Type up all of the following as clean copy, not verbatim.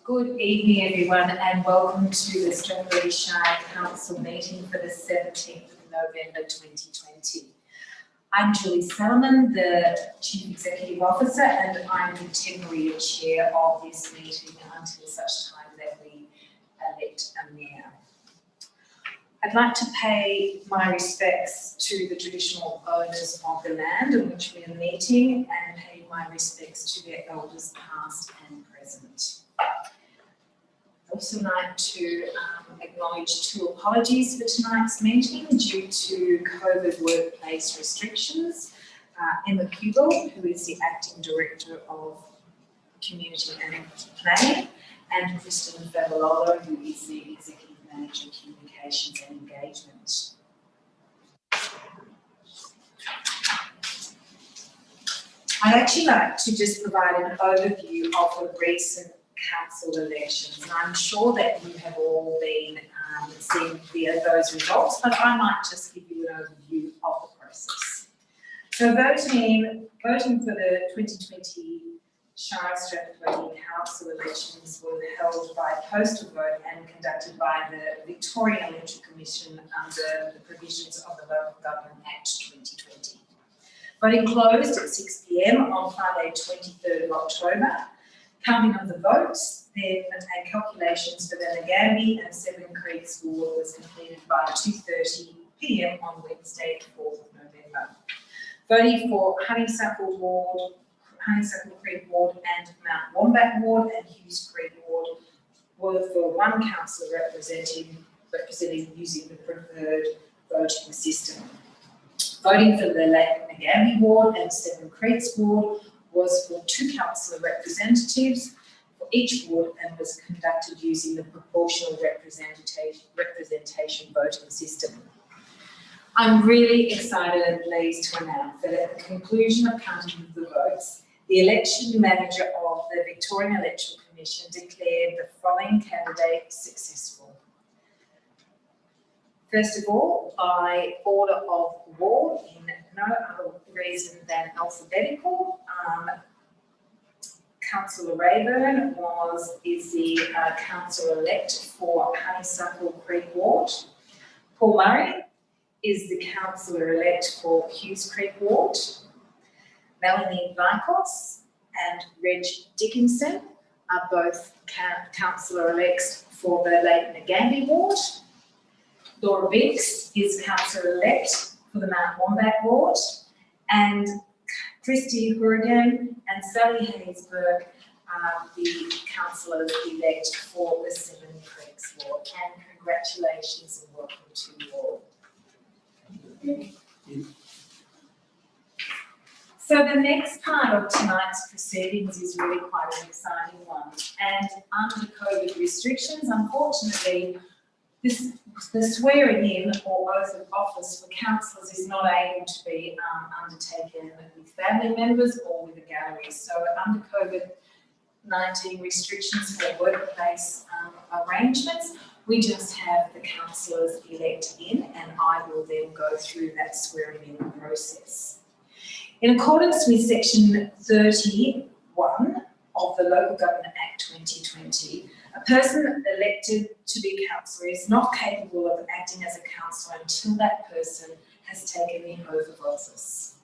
Good evening, everyone, and welcome to the Statutory Shire Council meeting for the 17th of November 2020. I'm Julie Salomon, the Chief Executive Officer, and I'm the temporary chair of this meeting until such time that we elect a mayor. I'd like to pay my respects to the traditional owners of the land on which we are meeting and pay my respects to their elders past and present. I'd also like to acknowledge two apologies for tonight's meeting due to COVID workplace restrictions. Emma Kubel, who is the Acting Director of Community and Planning, and Kristen Favalolo, who is the Executive Manager of Communications and Engagement. I'd actually like to just provide an overview of the recent council elections, and I'm sure that you have all been seeing those results, but I might just give you an overview of the process. So voting for the 2020 Shire Statutory Council elections were held by postal vote and conducted by the Victorian Electoral Commission under the provisions of the Local Government Act 2020. Voting closed at 6 p.m. on Friday 23rd of October. Counting of the votes, then and calculations for the Nagambie and Seven Creeks ward was completed by 2:30 p.m. on Wednesday, 4th of November. Voting for Honeysuckle Creek ward and Mount Wombat ward and Hughes Creek ward were for one councillor representing using the preferred voting system. Voting for the Lake Nagambie ward and Seven Creeks ward was for two councillor representatives for each ward and was conducted using the proportional representation voting system. I'm really excited and pleased to announce that at the conclusion of counting of the votes, the election manager of the Victorian Electoral Commission declared the following candidates successful. First of all, by order of ward, in no other reason than alphabetical, Councillor Rayburn is the councillor-elect for Honeysuckle Creek ward. Paul Murray is the councillor-elect for Hughes Creek ward. Melanie Vikos and Reg Dickinson are both councillor-elects for the Lake Nagambie ward. Laura Biggs is councillor-elect for the Mount Wombat ward, and Christy Hourigan and Sally Haysberg are the councillors-elect for the Seven Creeks ward. And congratulations and welcome to you all. So the next part of tonight's proceedings is really quite an exciting one. And under COVID restrictions, unfortunately, the swearing in or oath of office for councillors is not able to be undertaken with family members or with the galleries. So under COVID-19 restrictions for workplace arrangements, we just have the councillors elect in, and I will then go through that swearing in process. In accordance with section 31 of the Local Government Act 2020, a person elected to be councillor is not capable of acting as a councillor until that person has taken the oath of office.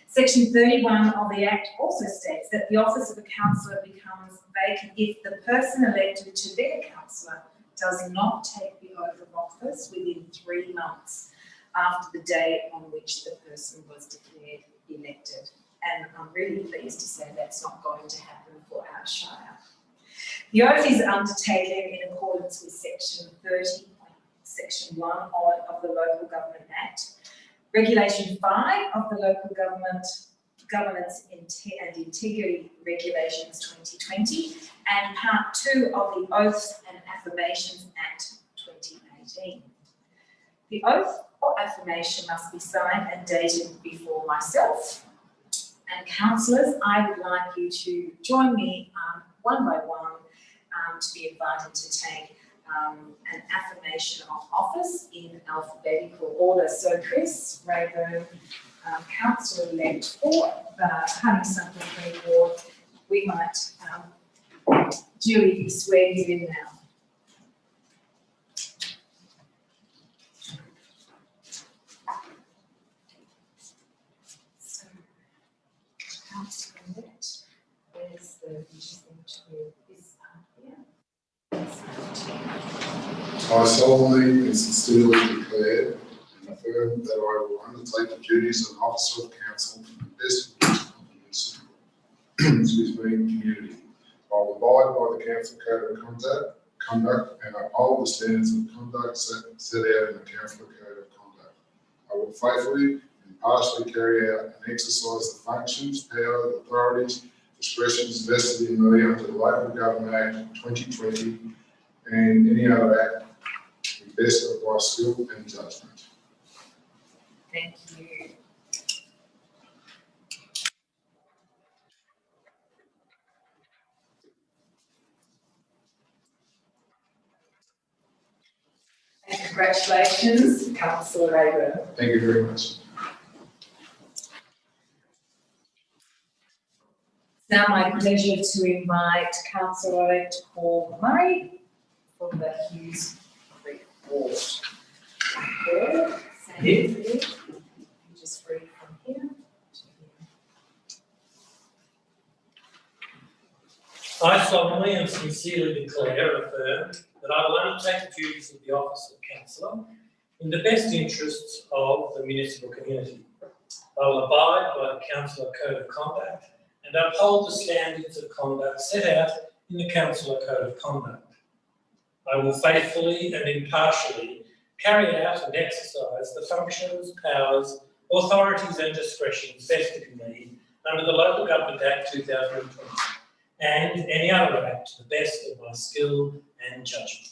Section 31 of the Act also states that the office of a councillor becomes vacant if the person elected to be a councillor does not take the oath of office within 3 months after the day on which the person was declared elected. And I'm really pleased to say that's not going to happen for our Shire. The oath is undertaken in accordance with section 30, section 1 of the Local Government Act, regulation 5 of the Local Governance and Integrity Regulations 2020, and part 2 of the Oaths and Affirmations Act 2018. The oath or affirmation must be signed and dated before myself. And councillors, I would like you to join me one by one to be invited to take an affirmation of office in alphabetical order. So Chris Rayburn, councillor-elect for the Honeysuckle Creek ward, we might Julie, you swear you in now. So, Councillor-elect, there's the, you just need to do this part here. I solemnly and sincerely declare and affirm that I will undertake the duties of an officer of council in the best interest of the municipal community. I will abide by the council code of conduct and uphold the standards of conduct set out in the council code of conduct. I will faithfully and impartially carry out and exercise the functions, powers, authorities, discretions vested in me under the Local Government Act 2020 and any other act to the best of my skill and judgment. Thank you. And congratulations, Councillor Rayburn. Thank you very much. Now my pleasure to invite Councillor-elect Paul Murray from the Hughes Creek Ward. Paul, stand here. You just read from here to here. I solemnly and sincerely declare and affirm that I will undertake the duties of the office of councillor in the best interests of the municipal community. I will abide by the councillor code of conduct and uphold the standards of conduct set out in the councillor code of conduct. I will faithfully and impartially carry out and exercise the functions, powers, authorities and discretions vested in me under the Local Government Act 2020 and any other act to the best of my skill and judgment.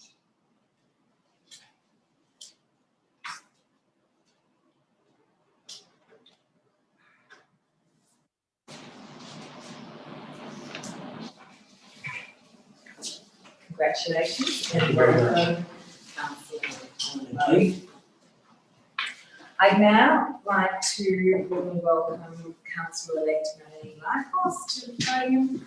Congratulations. Thank you very much. Welcome, Councillor. I'd now like to warmly welcome Councillor-elect Melanie Lycos to the podium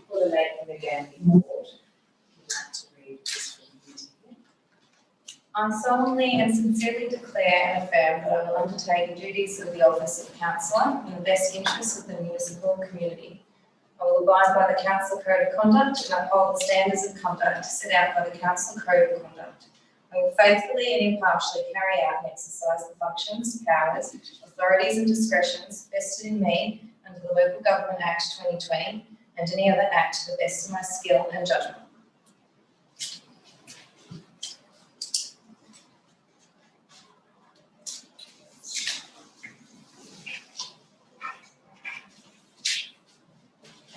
for the Lake Nagambie Ward. I'd like to read this from you. I solemnly and sincerely declare and affirm that I will undertake the duties of the office of councillor in the best interests of the municipal community. I will abide by the council code of conduct and uphold the standards of conduct set out by the council code of conduct. I will faithfully and impartially carry out and exercise the functions, powers, authorities and discretions vested in me under the Local Government Act 2020 and any other act to the best of my skill and judgment.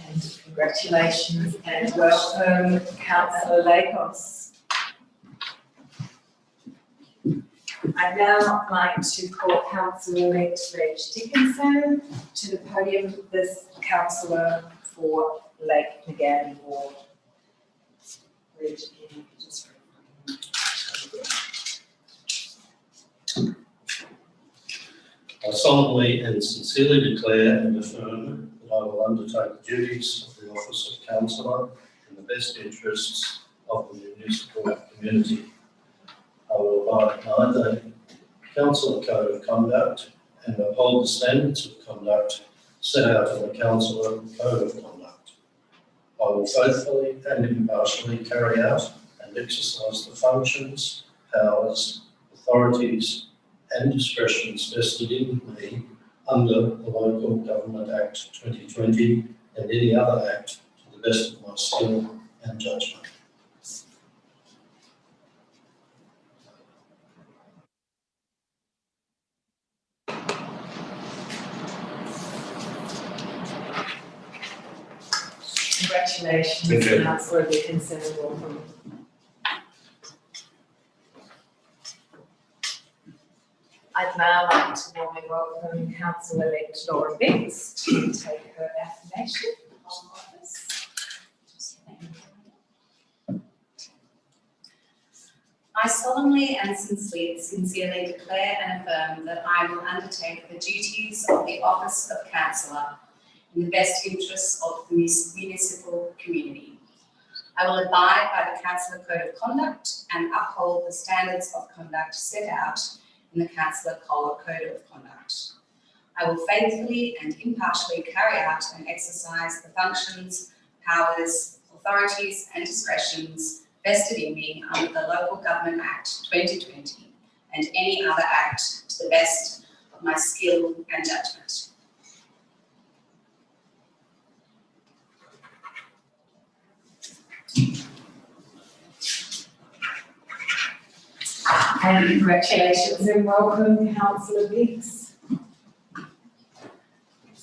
And congratulations and welcome, Councillor Lycos. I'd now like to call Councillor-elect Reg Dickinson to the podium, this councillor for Lake Nagambie Ward. Reg, if you could just I solemnly and sincerely declare and affirm that I will undertake the duties of the office of councillor in the best interests of the municipal community. I will abide by the council code of conduct and uphold the standards of conduct set out in the councillor code of conduct. I will faithfully and impartially carry out and exercise the functions, powers, authorities and discretions vested in me under the Local Government Act 2020 and any other act to the best of my skill and judgment. Congratulations, Thank you. Councillor Dickinson, and welcome. I'd now like to warmly welcome Councillor-elect Laura Biggs to take her affirmation of office. I solemnly and sincerely declare and affirm that I will undertake the duties of the office of councillor in the best interests of the municipal community. I will abide by the Councillor Code of Conduct and uphold the standards of conduct set out in the Councillor Code of Conduct. I will faithfully and impartially carry out and exercise the functions, powers, authorities and discretions vested in me under the Local Government Act 2020 and any other act to the best of my skill and judgment. And congratulations and welcome, Councillor Biggs.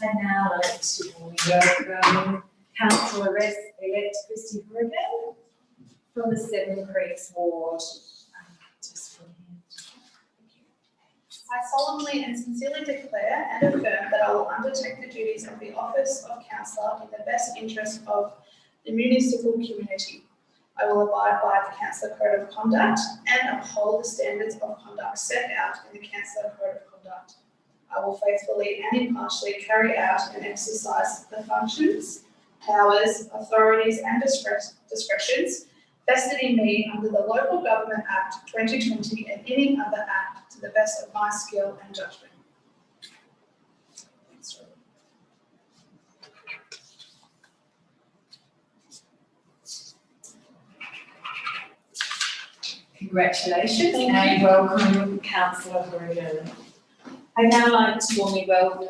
I'd now like to welcome Councillor-elect Christy Horrigan from the Seven Creeks Ward. Just from here. I solemnly and sincerely declare and affirm that I will undertake the duties of the office of councillor in the best interest of the municipal community. I will abide by the Councillor Code of Conduct and uphold the standards of conduct set out in the Councillor Code of Conduct. I will faithfully and impartially carry out and exercise the functions, powers, authorities and discretions vested in me under the Local Government Act 2020 and any other act to the best of my skill and judgment. Thanks, Rob. Congratulations Thank and welcome, Councillor Horrigan. I'd now like to warmly welcome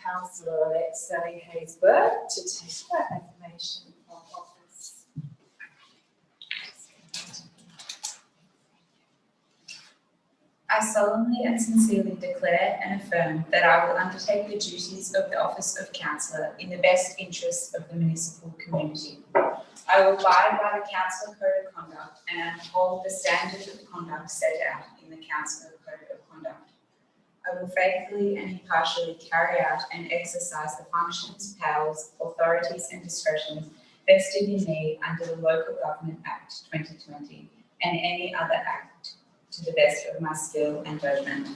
Councillor-elect Sally Hayes-Burke to take that affirmation of office. I solemnly and sincerely declare and affirm that I will undertake the duties of the office of councillor in the best interests of the municipal community. I will abide by the Councillor Code of Conduct and uphold the standards of conduct set out in the Councillor Code of Conduct. I will faithfully and impartially carry out and exercise the functions, powers, authorities and discretions vested in me under the Local Government Act 2020 and any other act to the best of my skill and judgment.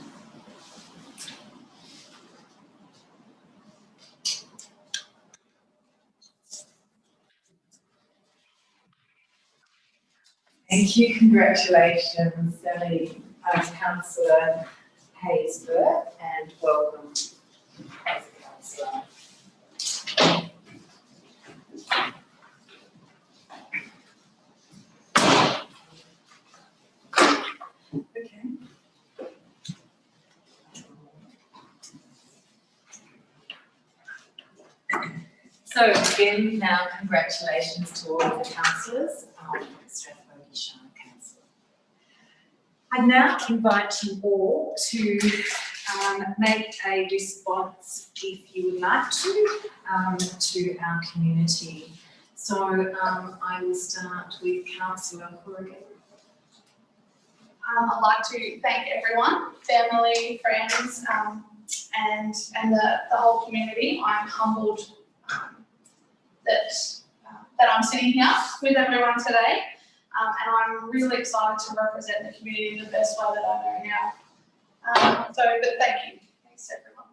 Thank you, congratulations, Sally, Councillor Hayes-Burke, and welcome as a councillor. Okay. So again, now congratulations to all of the councillors, Strathbogie Shire Council. I now invite you all to make a response, if you would like to our community. So I will start with Councillor Horrigan. I'd like to thank everyone, family, friends, and the whole community. I'm humbled that I'm sitting here with everyone today, and I'm really excited to represent the community in the best way that I know now. But thank you. Thanks, everyone.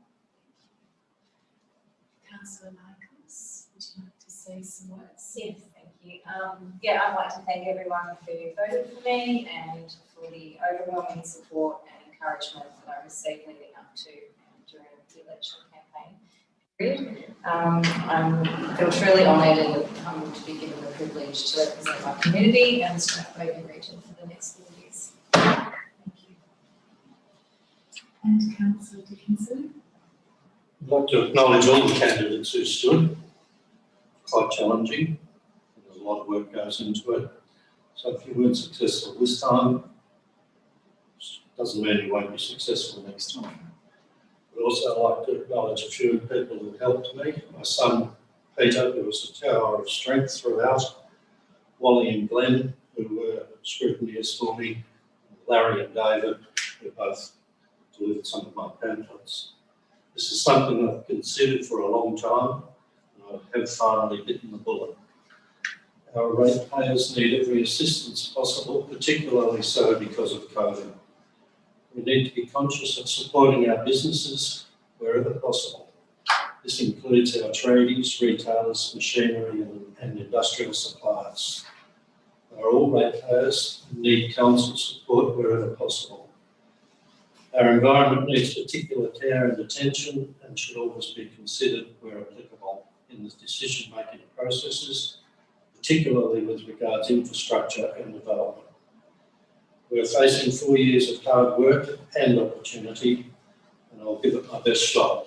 Councillor Michaels, would you like to say some words? Yes, thank you. I'd like to thank everyone who voted for me and for the overwhelming support and encouragement that I received leading up to during the election campaign period. I feel truly honoured and to be given the privilege to represent my community and the Strathbogie region for the next 4 years. Thank you. And Councillor Dickinson. I'd like to acknowledge all the candidates who stood. Quite challenging. There's a lot of work goes into it. So if you weren't successful this time, doesn't mean you won't be successful next time. I'd also like to acknowledge a few people who helped me. My son Peter, who was a tower of strength throughout, Wally and Glenn, who were scrutineers for me, Larry and David, who both delivered some of my pamphlets. This is something I've considered for a long time, and I have finally bitten the bullet. Our ratepayers need every assistance possible, particularly so because of COVID. We need to be conscious of supporting our businesses wherever possible. This This includes our tradies, retailers, machinery and industrial suppliers. They are all ratepayers and need council support wherever possible. Our environment needs particular care and attention and should always be considered where applicable in the decision-making processes, particularly with regard to infrastructure and development. We are facing 4 years of hard work and opportunity, and I'll give it my best shot.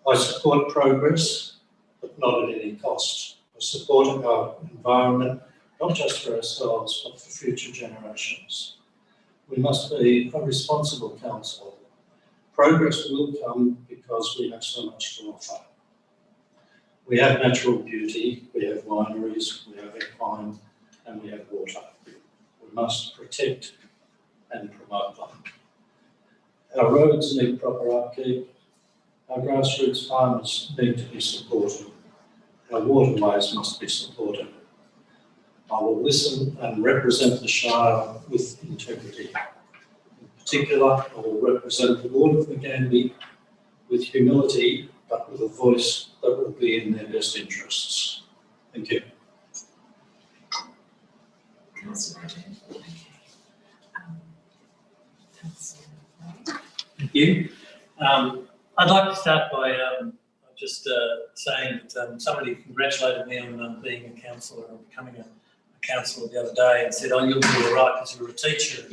I support progress, but not at any cost. I support our environment, not just for ourselves, but for future generations. We must be a responsible council. Progress will come because we have so much to offer. We have natural beauty, we have wineries, we have equine, and we have water. We must protect and promote them. Our roads need proper upkeep. Our grassroots farmers need to be supported. Our waterways must be supported. I will listen and represent the Shire with integrity. In particular, I will represent the Ward of Magambie with humility, but with a voice that will be in their best interests. Thank you. Councillor Roger. Okay. Councillor Roger. Thank you. I'd like to start by just saying that somebody congratulated me on being a councillor and becoming a councillor the other day and said, "Oh, you'll be all right because you're a teacher.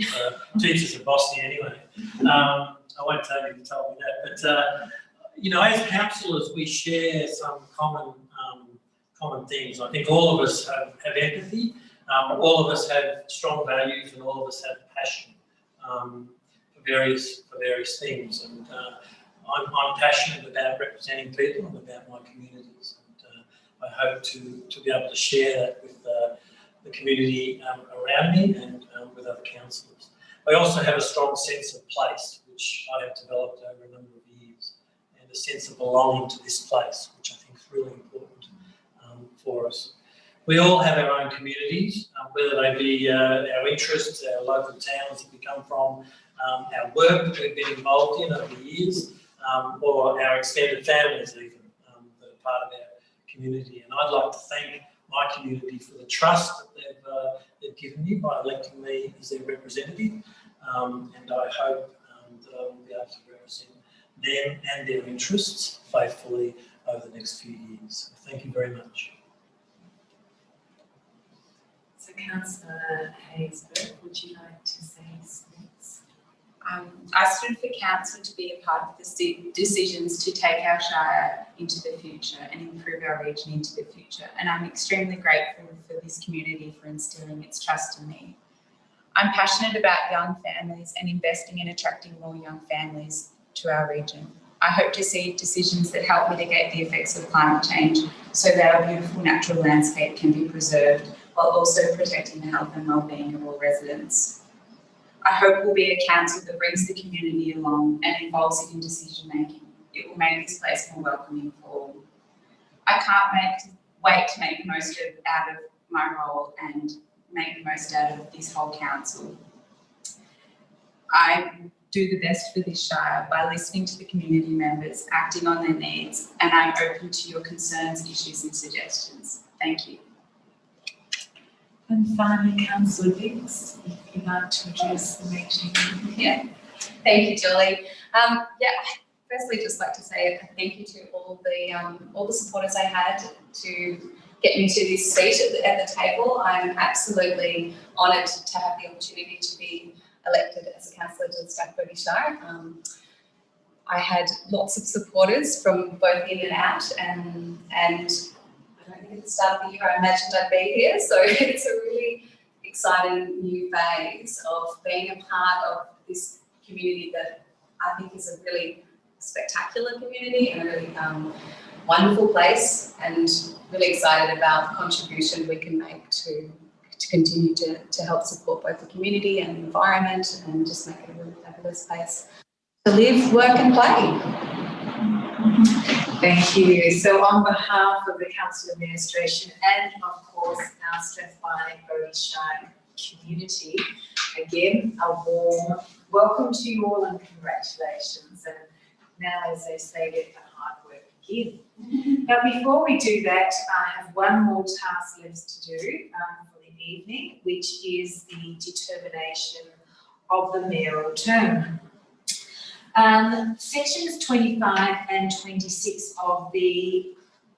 Teachers are bossy anyway." I won't tell you who told me that, but you know, as councillors, we share some common things. I think all of us have empathy. All of us have strong values, and all of us have passion for various things. And I'm passionate about representing people and about my communities. And I hope to be able to share that with the community around me and with other councillors. I also have a strong sense of place, which I have developed over a number of years, and a sense of belonging to this place, which I think is really important for us. We all have our own communities, whether they be our interests, our local towns that we come from, our work that we've been involved in over the years, or our extended families even that are part of our community. And I'd like to thank my community for the trust that they've given me by electing me as their representative, and I hope that I will be able to represent them and their interests faithfully over the next few years. So thank you very much. So Councillor Haysbert, would you like to say something? I stood for council to be a part of the decisions to take our Shire into the future and improve our region into the future. And I'm extremely grateful for this community for instilling its trust in me. I'm passionate about young families and investing in attracting more young families to our region. I hope to see decisions that help mitigate the effects of climate change so that our beautiful natural landscape can be preserved while also protecting the health and well-being of all residents. I hope we'll be a council that brings the community along and involves it in decision making. It will make this place more welcoming for all. I can't wait to make the most out of my role and make the most out of this whole council. I do the best for this Shire by listening to the community members, acting on their needs, and I'm open to your concerns, issues and suggestions. Thank you. And finally, Councillor Dix, if you'd like to address the meeting. Yeah, thank you, Julie. Firstly, just like to say a thank you to all the supporters I had to get me to this seat at the table. I'm absolutely honoured to have the opportunity to be elected as a councillor to the Statutory Shire. I had lots of supporters from both in and out, and I don't think at the start of the year I imagined I'd be here, so it's a really exciting new phase of being a part of this community that I think is a really spectacular community and a really wonderful place, and really excited about the contribution we can make to continue to help support both the community and the environment and just make it a really fabulous place to live, work and play. Thank you. So on behalf of the Council Administration and of course our Strength by Bodhi Shire community, again a warm welcome to you all and congratulations. And now, as they say, get the hard begin. But before we do that, I have one more task left to do for the evening, which is the determination of the mayoral term. Sections 25 and 26 of the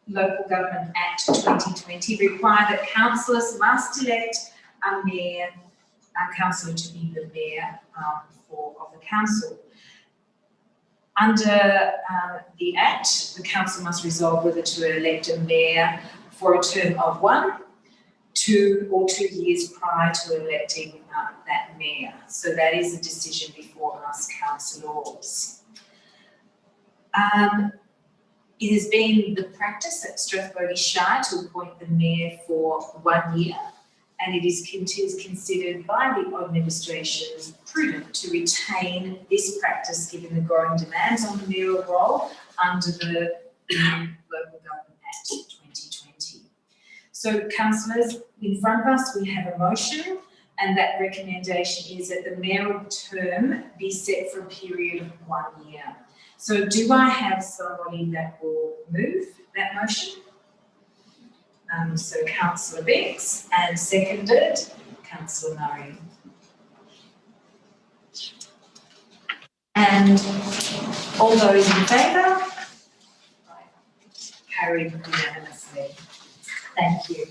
Local Government Act 2020 require that councillors must elect a councillor to be the mayor of the council. Under the Act, the council must resolve whether to elect a mayor for a term of 1, 2 or 2 years prior to electing that mayor. So that is a decision before us councillors. It has been the practice at Strathbogie Shire to appoint the mayor for 1 year, and it is considered by the administration prudent to retain this practice given the growing demands on the mayoral role under the Local Government Act 2020. So, councillors, in front of us we have a motion, and that recommendation is that the mayoral term be set for a period of 1 year. So do I have somebody that will move that motion? So Councillor Binks, and seconded Councillor Murray. And all those in favour? Carried unanimously. Thank you.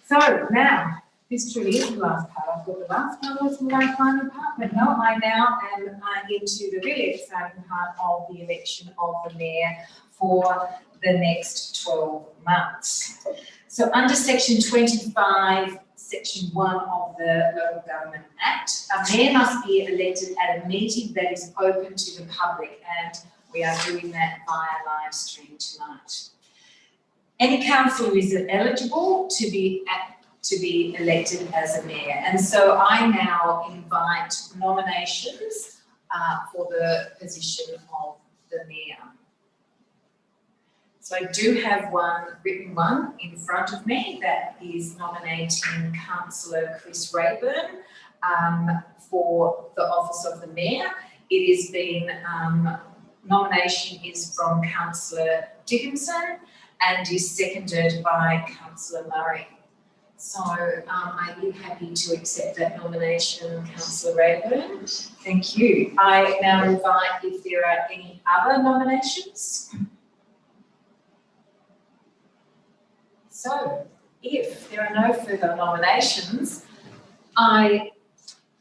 So now, this truly is the last part. I thought the last part was my final part, but no, I now am into the really exciting part of the election of the mayor for the next 12 months. So under section 25, section 1 of the Local Government Act, a mayor must be elected at a meeting that is open to the public, and we are doing that via live stream tonight. Any councillor is eligible to be elected as a mayor. And so I now invite nominations for the position of the mayor. So I do have one written one in front of me that is nominating Councillor Chris Rayburn for the office of the mayor. It has been, nomination is from Councillor Dickinson and is seconded by Councillor Murray. So are you happy to accept that nomination, Councillor Rayburn? Thank you. I now invite if there are any other nominations. So if there are no further nominations, I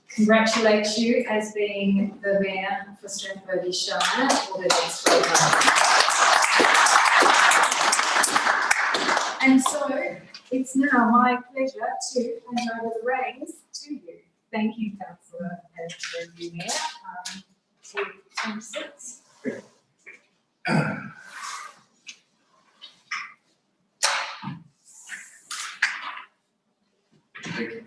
congratulate you as being the mayor for Strathbogie Shire for the next 12 months. And so it's now my pleasure to hand over the reins to you. Thank you, Councillor, as the new mayor. To 26. Thank you.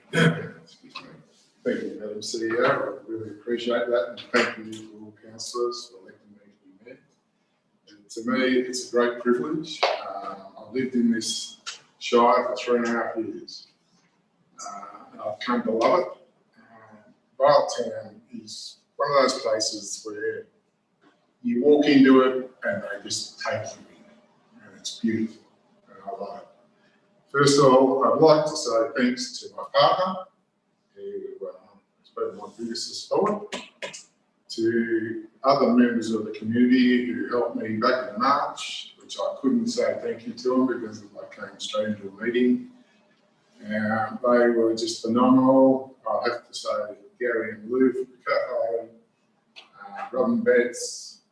Thank you, Madam CEO. I really appreciate that, and thank you to all councillors for electing me to be mayor. And to me, it's a great privilege. I've lived in this Shire for 3.5 years. And I've come to love it. Vale Town is one of those places where you walk into it and they just take you in, and it's beautiful, and I love it. First of all, I'd like to say thanks to my partner, who has been my biggest support, to other members of the community who helped me back in March, which I couldn't say thank you to them because I came straight into a meeting. They were just phenomenal. I have to say Gary and Lou from the cafe, Robin Betts,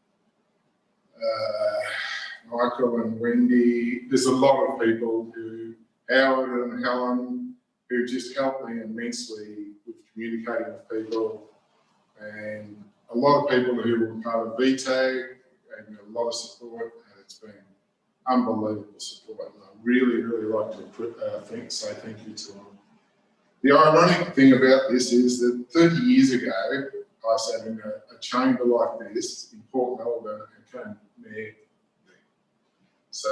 Michael and Wendy. There's a lot of people who, Howard and Helen, who just helped me immensely with communicating with people, and a lot of people who were part of VTAG gave me a lot of support, and it's been unbelievable support. And I really, really like to say thank you to them. The ironic thing about this is that 30 years ago, I sat in a chamber like this in Port Melbourne and came mayor. So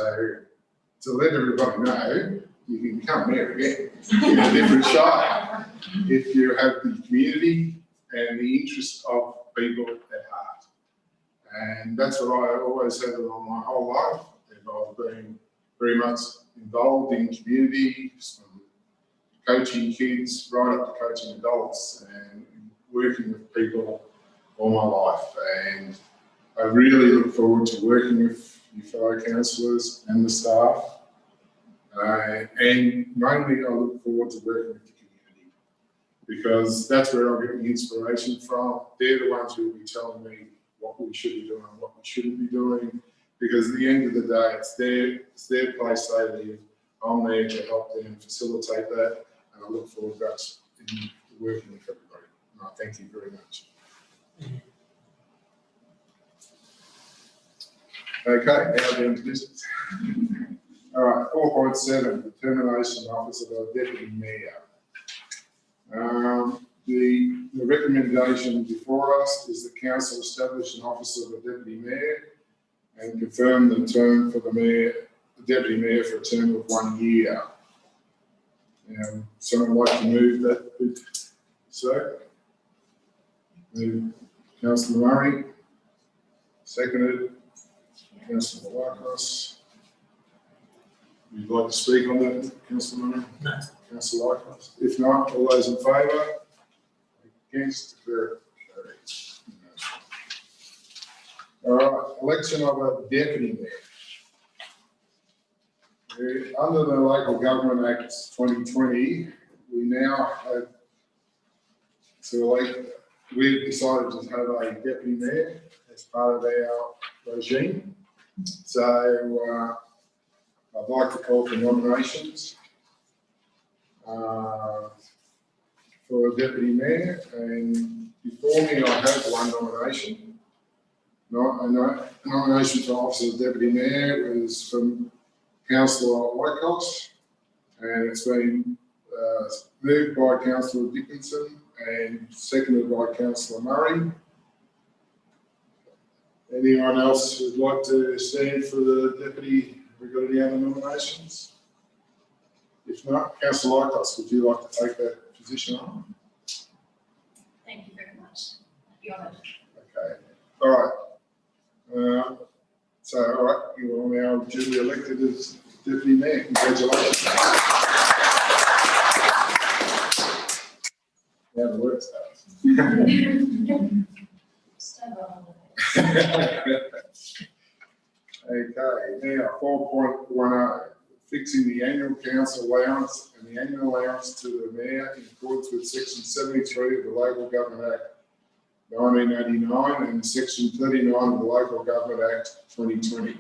to let everybody know, you can become mayor again in a different shire if you have the community and the interests of people at heart. And that's what I always had on my whole life. And I've been very much involved in community, from coaching kids right up to coaching adults and working with people all my life. And I really look forward to working with you fellow councillors and the staff. And mainly I look forward to working with the community, because that's where I get the inspiration from. They're the ones who will be telling me what we should be doing, what we shouldn't be doing, because at the end of the day, it's their place they live. I'm there to help them facilitate that, and I look forward to that in working with everybody. And I thank you very much. Okay, now down to business. All right, 4.7, determination of office of a deputy mayor. The recommendation before us is the council establish an office of a deputy mayor and confirm the term for the deputy mayor for a term of 1 year. Someone like to move that? So, move Councillor Murray, seconded. Councillor Lycos. Would you like to speak on that, Councillor Murray? No. Councillor Lycos? If not, all those in favour? Against? Carried. All right, election of a deputy mayor. Under the Local Government Act 2020, we now have we've decided to have a deputy mayor as part of our regime. So I'd like to call for nominations for a deputy mayor, and before me I have one nomination. Nomination for office of deputy mayor is from Councillor Lycos, and it's been moved by Councillor Dickinson and seconded by Councillor Murray. Anyone else who'd like to stand for the deputy? Have we got any other nominations? If not, Councillor Lycos, would you like to take that position on? Thank you very much. I'd be honoured. Okay, all right. All right, you are now duly elected as deputy mayor. Congratulations. Now the work starts. Stand on. Okay, now 4.10, fixing the annual council allowance and the annual allowance to the mayor in accordance with section 73 of the Local Government Act 1989 and section 39 of the Local Government Act 2020.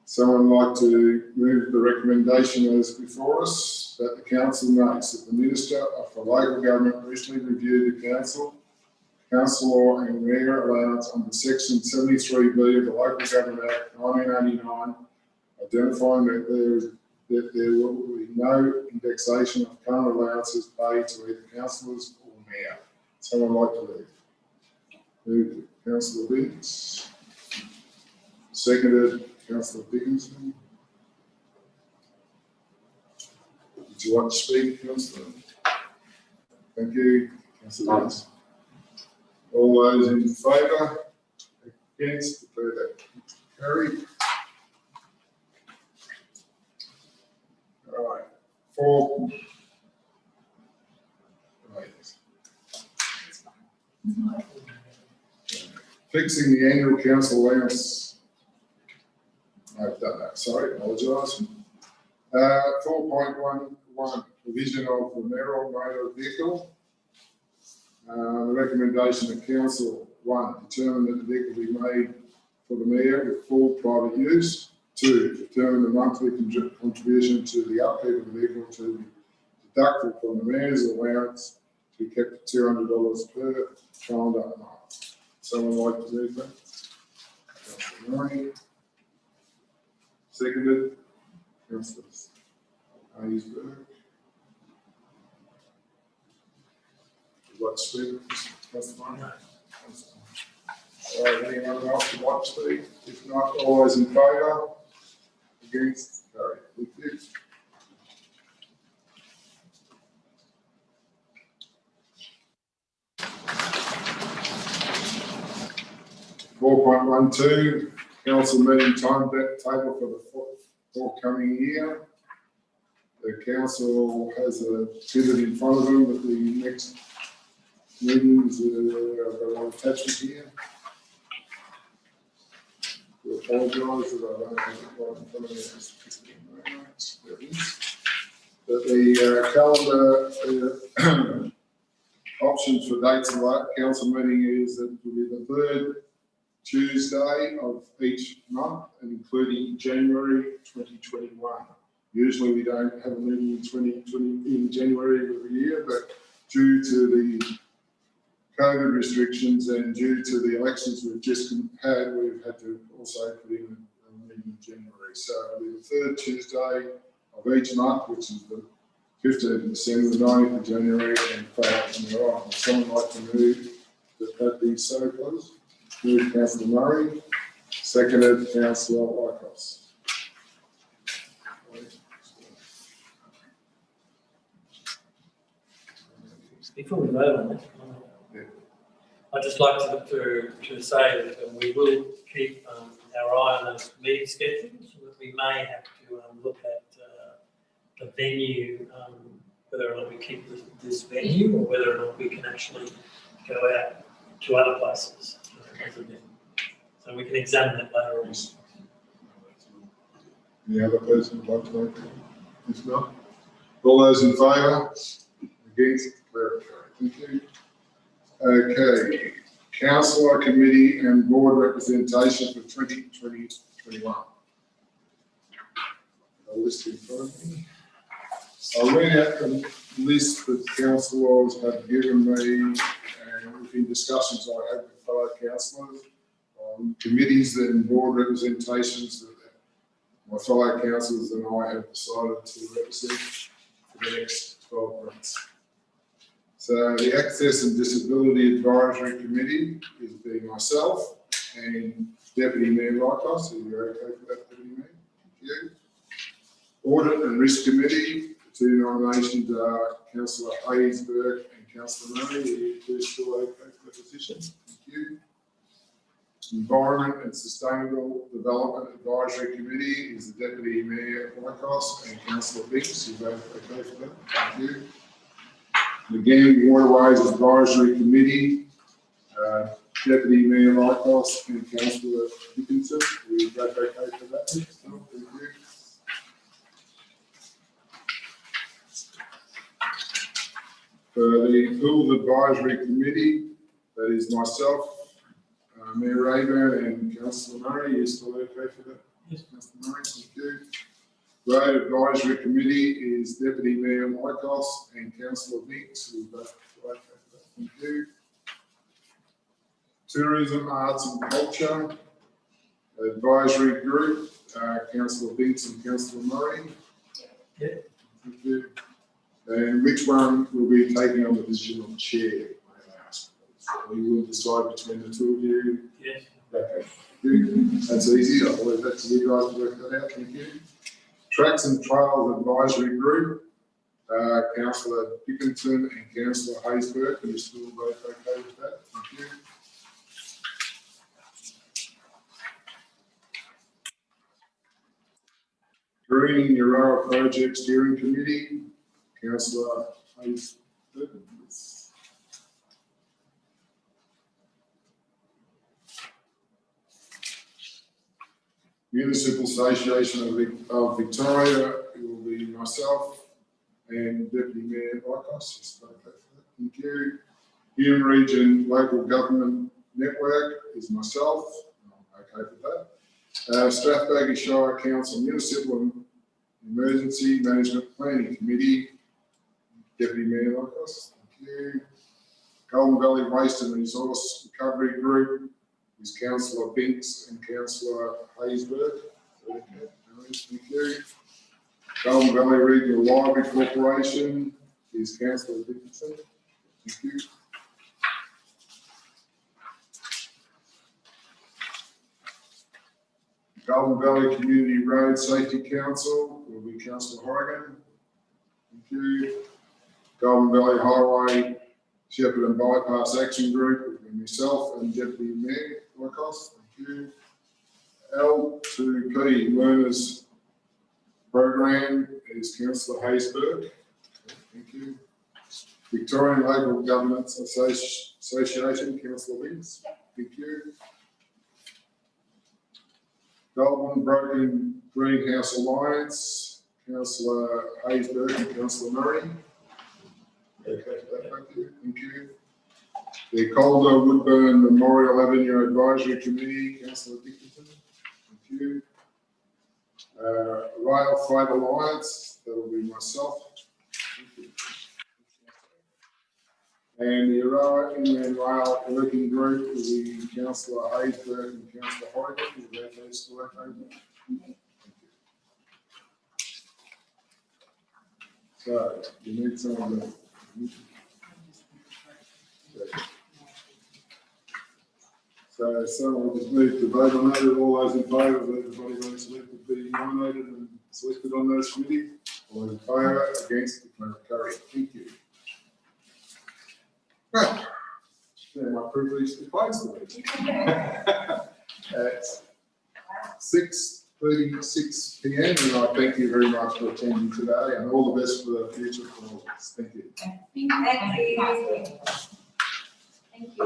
Someone like to move the recommendation as before us, that the council notes that the Minister for Local Government recently reviewed the council law and mayor allowance under section 73B of the Local Government Act 1989, identifying that there will be no indexation of current allowances paid to either councillors or mayor. Someone like to move? Moved Councillor Vince. Seconded Councillor Dickinson. Would you like to speak, Councillor? Thank you, Councillor Vince. All those in favour? Against? Declare that carried. All right. 4. Fixing the annual council allowance. I've done that, sorry, apologise. 4.11, provision of the mayoral motor vehicle. The recommendation of council, 1, determine that the vehicle be made for the mayor with full private use. 2, determine the monthly contribution to the upkeep of the vehicle to be deducted from the mayor's allowance to be kept at $200 per calendar month. Someone like to move that? Councillor Murray. Seconded. Councillor Hayesburg. Would you like to speak? Councillor Murray? All right, anyone else would like to speak? If not, all those in favour? Against? Carried. With this. 4.12, council meeting timetable for the forthcoming year. The council has a pivot in front of them, but the next meetings I've got an attachment here. I apologise that I don't have it right in front of me at this particular moment. There it is. But the calendar options for dates of the council meeting is that it will be the third Tuesday of each month, and including January 2021. Usually we don't have a meeting in January of the year, but due to the COVID restrictions and due to the elections we've just had, we've had to also put in a meeting in January. So it'll be the third Tuesday of each month, which is the 15th of December, the 9th of January, and 5th from there on. Would someone like to move that be so, please? Moved Councillor Murray, seconded Councillor Lycos. Before we vote on it, I'd just like to say that we will keep our eye on those meeting schedules. That we may have to look at the venue, whether or not we keep this venue or whether or not we can actually go out to other places as a venue. So we can examine that later on. Any other person would like to make it? If not, all those in favour? Against? Declare it carried. Thank you. Okay, councillor committee and board representation for 2020-21. A list in front of me. I'll read out the list that councillors have given me, and within discussions I had with fellow councillors on committees and board representations that my fellow councillors and I have decided to represent for the next 12 months. So the Access and Disability Advisory Committee is being myself and Deputy Mayor Lycos. Are you okay for that, Deputy Mayor? Thank you. Audit and Risk Committee, the two nominations are Councillor Hayesburg and Councillor Murray. Are you two still okay for the position? Thank you. Environment and Sustainable Development Advisory Committee is the Deputy Mayor Lycos and Councillor Binks. You both okay for that? Thank you. Again, Waterways Advisory Committee, Deputy Mayor Lycos and Councillor Dickinson. Are you both okay for that? Thank you. For the Pools Advisory Committee, that is myself, Mayor Rayburn and Councillor Murray. Are you still okay for that? Yes, Councillor Murray, thank you. Road Advisory Committee is Deputy Mayor Lycos and Councillor Binks. Who both okay for that? Thank you. Tourism, Arts and Culture Advisory Group, Councillor Binks and Councillor Murray. Yeah. Thank you. And which one will be taking on the position of chair, may I ask? We will decide between the two of you. Yes. Okay. That's easy. I'll leave that to you guys to work that out. Thank you. Tracks and Trails Advisory Group, Councillor Dickinson and Councillor Hayesburg. Are you still both okay with that? Thank you. Green Yarra Project Steering Committee, Councillor Hayesburg. Municipal Association of Victoria, it will be myself and Deputy Mayor Lycos. Thank you. Hume Region Local Government Network is myself. I'm okay with that. Strathbogie Shire Council Municipal and Emergency Management Planning Committee, Deputy Mayor Lycos. Thank you. Golden Valley Waste and Resource Recovery Group is Councillor Binks and Councillor Hayesburg. Okay, thank you. Golden Valley Regional Library Corporation is Councillor Dickinson. Thank you. Golden Valley Community Road Safety Council will be Councillor Horrigan. Thank you. Golden Valley Highway Shepherd and Bypass Action Group will be myself and Deputy Mayor. Lycos, thank you. L2P, Learners Program, is Councillor Haysberg. Thank you. Victorian Local Governments Association, Councillor Links. Thank you. Goulburn Broken Greenhouse Alliance, Councillor Haysberg and Councillor Murray. Okay, thank you. Thank you. The Calder Woodburn Memorial Avenue Advisory Committee, Councillor Dickinson. Thank you. Rail Freight Alliance, that will be myself. Thank you. And the Aurora Inland Rail Working Group will be Councillor Haysberg and Councillor Horgan. Is that those correct? So, you need someone to. So someone will just move to vote on that. All those in favour of everybody being selected, being nominated and selected on those committee? All those in favour, against, declare it carried. Thank you. Right. Now my privilege to close the meeting. It's 6:36 p.m. and I thank you very much for attending today and all the best for the future for all of us. Thank you. Thank you. Thank you.